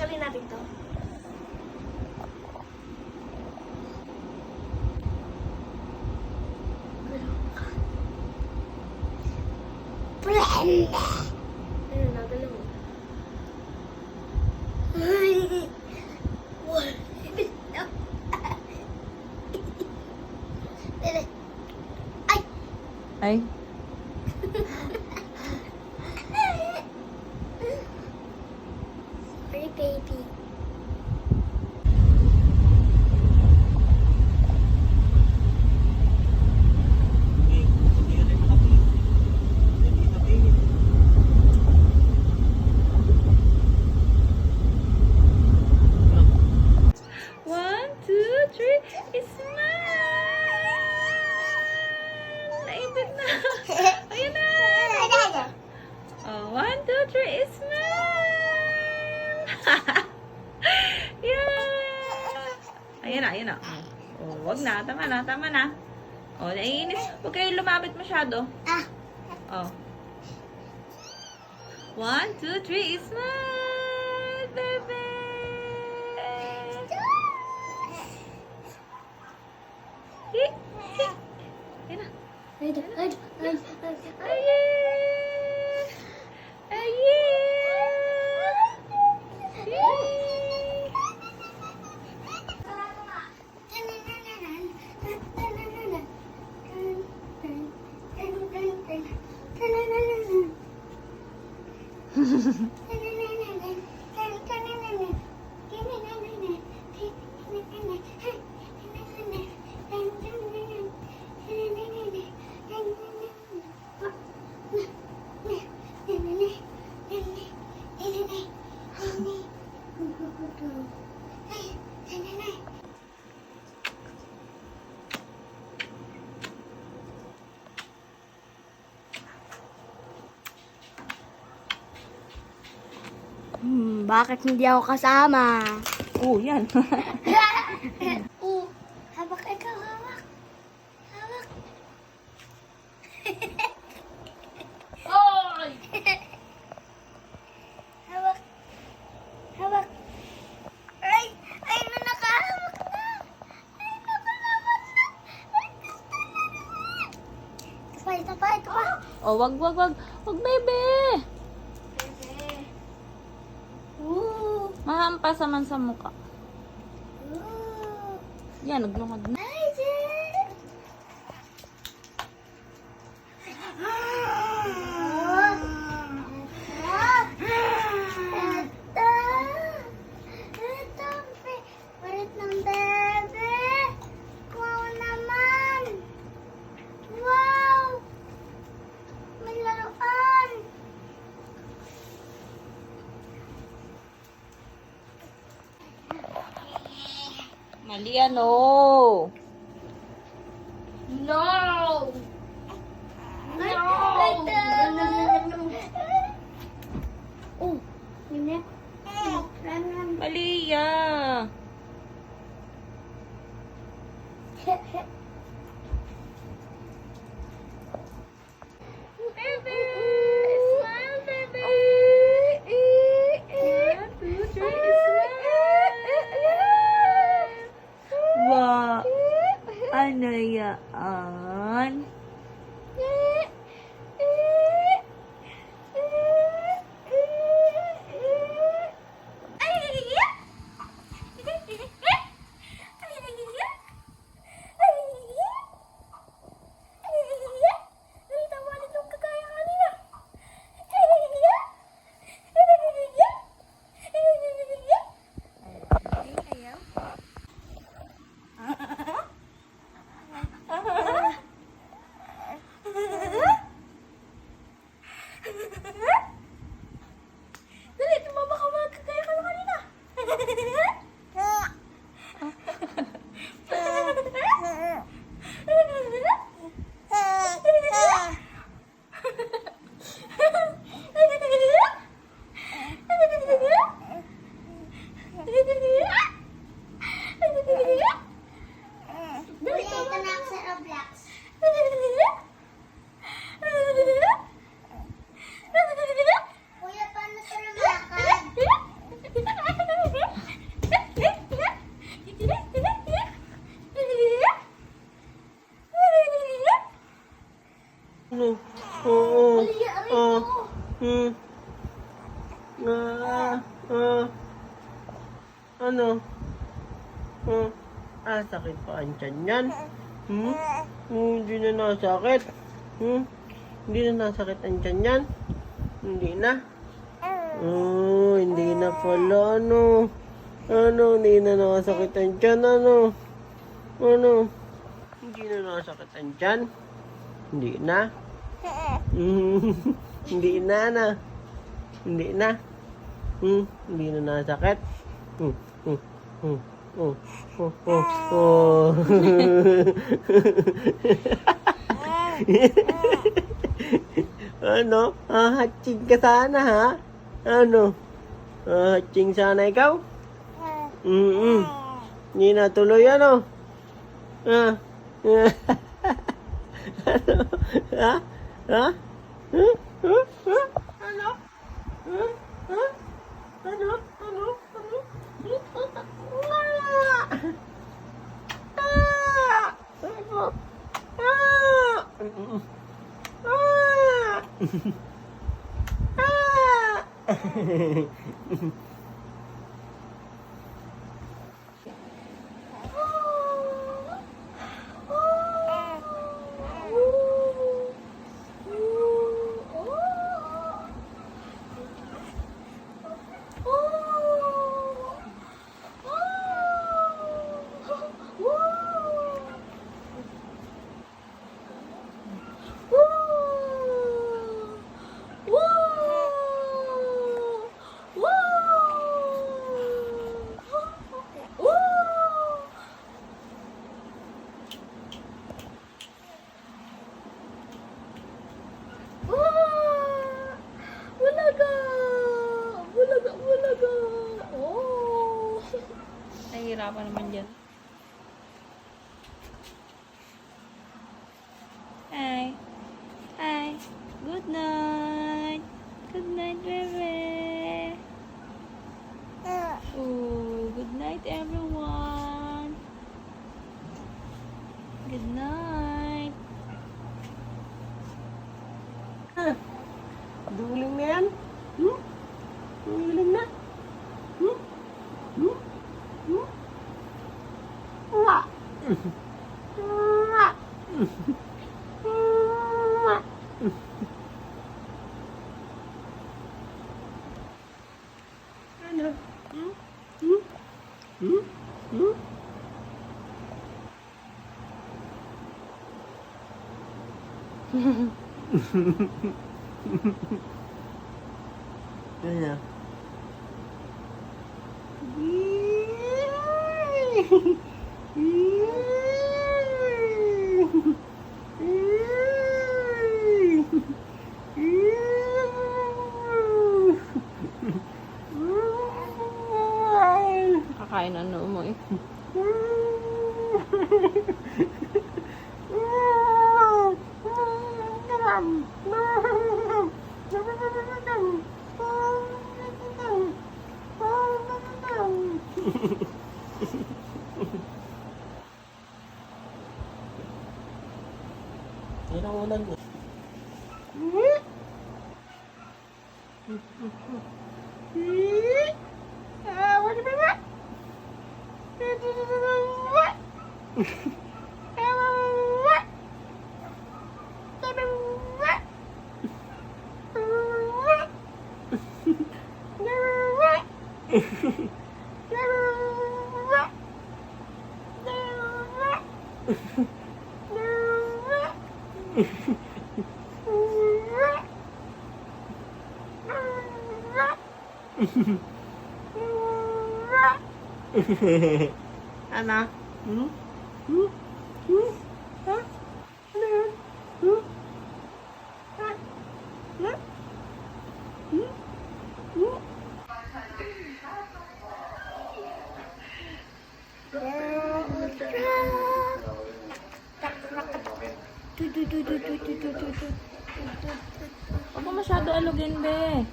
Gawin natin to. Ayun, nagalaw mo. Ay! Ay. Sorry, baby. One, two, three. Smile! Naipit na. Ayun na. Oh, one, two, three. Smile! Yeah! Ayan na, ayan na. Oh, wag na. Tama na, tama na. Oh, naiinis. Huwag kayo lumapit masyado. Oh. One, two, three. Smile, baby! Ayan na. Bakit hindi ako kasama? Oh, yan. Hawak ikaw, hawak. Hawak. Oy! Hawak. Hawak. Ay! Ay, nakahawak na. Ay, nakahawak na. Ay, gusto na. Ito pa. Oh, wag, baby. Mahampas naman sa mukha. Yan, naglungad na. Hi, Jen! Ito, palit ng bebe. Wow naman. Wow! May laruan. Mali yan, oh. No! Oh, yun Mali yan. Baby! Smile, baby! One, two, three, smile! Wow! Ano yan? Ano? Sakit pa ang tiyan yan. Hindi na nasakit. Hindi na nasakit ang tiyan yan. Hindi na. Hindi na pala. Hindi na nasakit ang tiyan. Hindi na nasakit ang tiyan. Hindi na. Hindi na. Hindi na. Hindi na nasakit. Hatsing ka sana, ha? Hatsing sana ikaw? Hindi na tuloy, ano? Ha? Ha? Ano? Nahihirapan naman dyan. Hi. Hi. Good night. Good night, baby. Oh, good night, everyone. Good night. Duling na yan? Duling na? Wala. Ano? Ano? Kakain ano mo eh. Yan ang ulan mo. Ano? Ha? Ano yun? Ha? Ha? Huwag mo masyado alugin, be.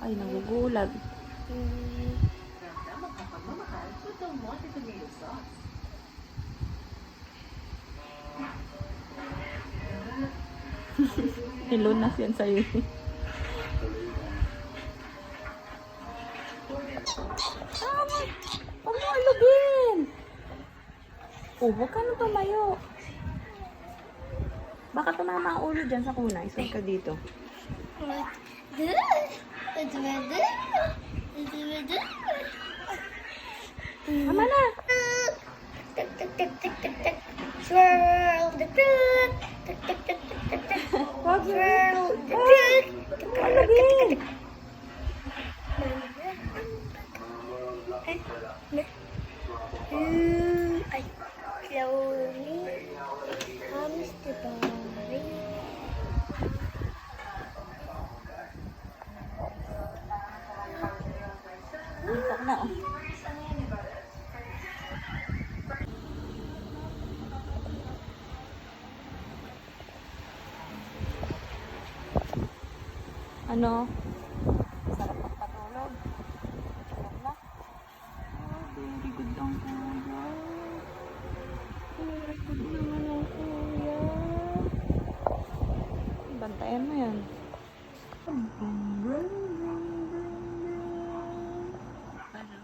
Ay, nagugulag. Nilunas yan sa'yo. Huwag mo alugin. Oh, huwag ka na tumayo. Baka tumama ang ulo dyan sa kunay. Isod ka dito. Tama na. Swirl the truth. Huwag Swirl the truth. alugin. I slowly comes the body. Dito na, oh. Ano? Sarap magpatulog. Tulog na. Oh, very good ang kuya. Very good naman ang kuya. Bantayan mo yan. Ano?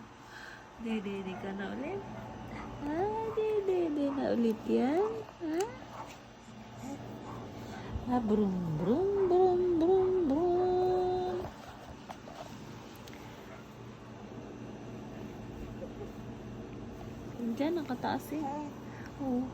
Dede ka na ulit? Dede na ulit yan? Ha? Brum, brum, brum, brum, brum. Diyan, nakataas eh. Oh.